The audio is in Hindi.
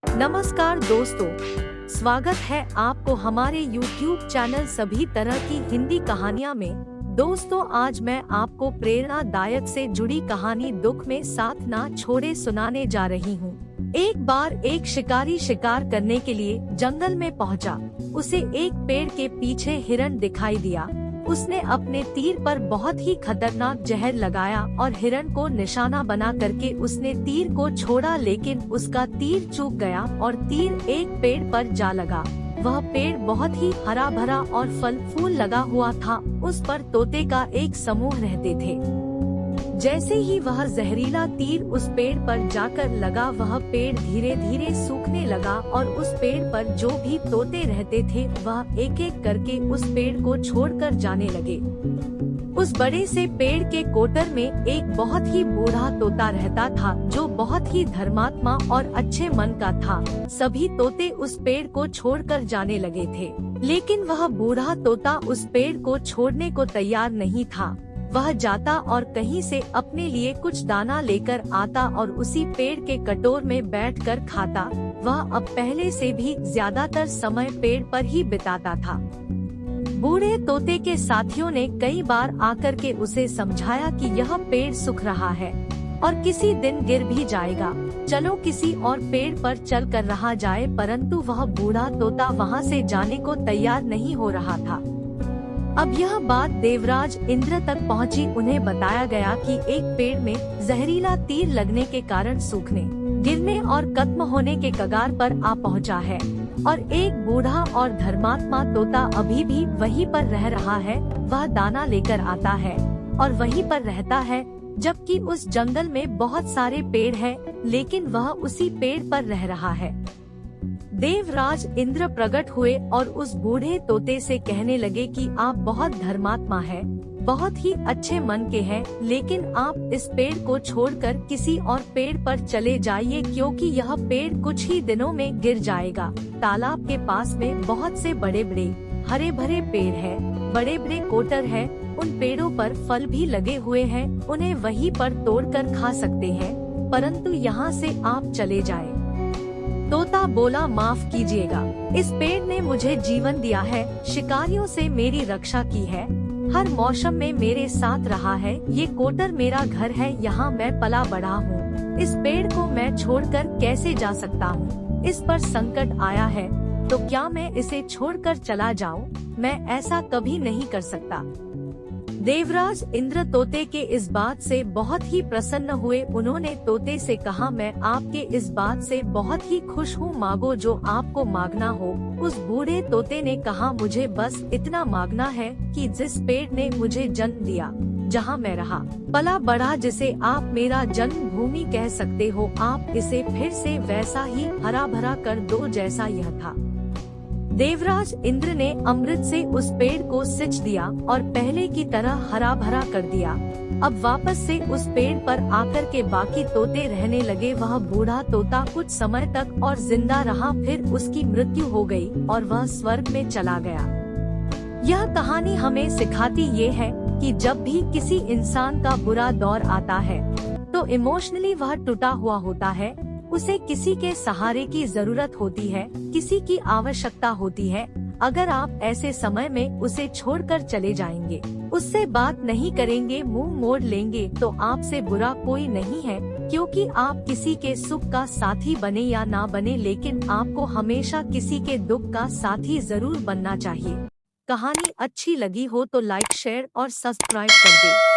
नमस्कार दोस्तों, स्वागत है आपको हमारे YouTube चैनल सभी तरह की हिंदी कहानियाँ में। दोस्तों, आज मैं आपको प्रेरणादायक से जुड़ी कहानी दुख में साथ ना छोड़े सुनाने जा रही हूँ। एक बार एक शिकारी शिकार करने के लिए जंगल में पहुँचा। उसे एक पेड़ के पीछे हिरण दिखाई दिया। उसने अपने तीर पर बहुत ही खतरनाक जहर लगाया और हिरण को निशाना बना करके उसने तीर को छोड़ा, लेकिन उसका तीर चूक गया और तीर एक पेड़ पर जा लगा। वह पेड़ बहुत ही हरा भरा और फल फूल लगा हुआ था। उस पर तोते का एक समूह रहते थे। जैसे ही वह जहरीला तीर उस पेड़ पर जाकर लगा, वह पेड़ धीरे धीरे सूखने लगा और उस पेड़ पर जो भी तोते रहते थे वह एक एक करके उस पेड़ को छोड़कर जाने लगे। उस बड़े से पेड़ के कोटर में एक बहुत ही बूढ़ा तोता रहता था, जो बहुत ही धर्मात्मा और अच्छे मन का था। सभी तोते उस पेड़ को छोड़कर जाने लगे थे, लेकिन वह बूढ़ा तोता उस पेड़ को छोड़ने को तैयार नहीं था। वह जाता और कहीं से अपने लिए कुछ दाना लेकर आता और उसी पेड़ के कटोर में बैठकर खाता। वह अब पहले से भी ज्यादातर समय पेड़ पर ही बिताता था। बूढ़े तोते के साथियों ने कई बार आकर के उसे समझाया कि यह पेड़ सूख रहा है और किसी दिन गिर भी जाएगा, चलो किसी और पेड़ पर चल कर रहा जाए, परंतु वह बूढ़ा तोता वहाँ से जाने को तैयार नहीं हो रहा था। अब यह बात देवराज इंद्र तक पहुंची। उन्हें बताया गया कि एक पेड़ में जहरीला तीर लगने के कारण सूखने, गिरने और खत्म होने के कगार पर आ पहुंचा है और एक बूढ़ा और धर्मात्मा तोता अभी भी वहीं पर रह रहा है। वह दाना लेकर आता है और वहीं पर रहता है, जबकि उस जंगल में बहुत सारे पेड़ हैं, लेकिन वह उसी पेड़ पर रह रहा है। देवराज इंद्र प्रकट हुए और उस बूढ़े तोते से कहने लगे कि आप बहुत धर्मात्मा हैं, बहुत ही अच्छे मन के हैं, लेकिन आप इस पेड़ को छोड़कर किसी और पेड़ पर चले जाइए, क्योंकि यह पेड़ कुछ ही दिनों में गिर जाएगा। तालाब के पास में बहुत से बड़े बड़े हरे भरे पेड़ हैं, बड़े बड़े कोटर हैं, उन पेड़ों पर फल भी लगे हुए हैं, उन्हें वहीं पर तोड़कर खा सकते हैं, परंतु यहाँ से आप चले जाएं। तोता बोला, माफ कीजिएगा, इस पेड़ ने मुझे जीवन दिया है, शिकारियों से मेरी रक्षा की है, हर मौसम में मेरे साथ रहा है, ये कोटर मेरा घर है, यहाँ मैं पला बढ़ा हूँ। इस पेड़ को मैं छोड़कर कैसे जा सकता हूँ? इस पर संकट आया है तो क्या मैं इसे छोड़कर चला जाऊँ? मैं ऐसा कभी नहीं कर सकता। देवराज इंद्र तोते के इस बात से बहुत ही प्रसन्न हुए। उन्होंने तोते से कहा, मैं आपके इस बात से बहुत ही खुश हूँ, मांगो जो आपको मांगना हो। उस बूढ़े तोते ने कहा, मुझे बस इतना मांगना है कि जिस पेड़ ने मुझे जन्म दिया, जहाँ मैं रहा पला बढ़ा, जिसे आप मेरा जन्मभूमि कह सकते हो, आप इसे फिर से वैसा ही हरा भरा कर दो जैसा यह था। देवराज इंद्र ने अमृत से उस पेड़ को सिंच दिया और पहले की तरह हरा भरा कर दिया। अब वापस से उस पेड़ पर आकर के बाकी तोते रहने लगे। वह बूढ़ा तोता कुछ समय तक और जिंदा रहा, फिर उसकी मृत्यु हो गई और वह स्वर्ग में चला गया। यह कहानी हमें सिखाती ये है कि जब भी किसी इंसान का बुरा दौर आता है तो इमोशनली वह टूटा हुआ होता है, उसे किसी के सहारे की जरूरत होती है, किसी की आवश्यकता होती है। अगर आप ऐसे समय में उसे छोड़कर चले जाएंगे, उससे बात नहीं करेंगे, मुंह मोड़ लेंगे, तो आपसे बुरा कोई नहीं है, क्योंकि आप किसी के सुख का साथी बने या ना बने, लेकिन आपको हमेशा किसी के दुख का साथी जरूर बनना चाहिए। कहानी अच्छी लगी हो तो लाइक, शेयर और सब्सक्राइब कर दें।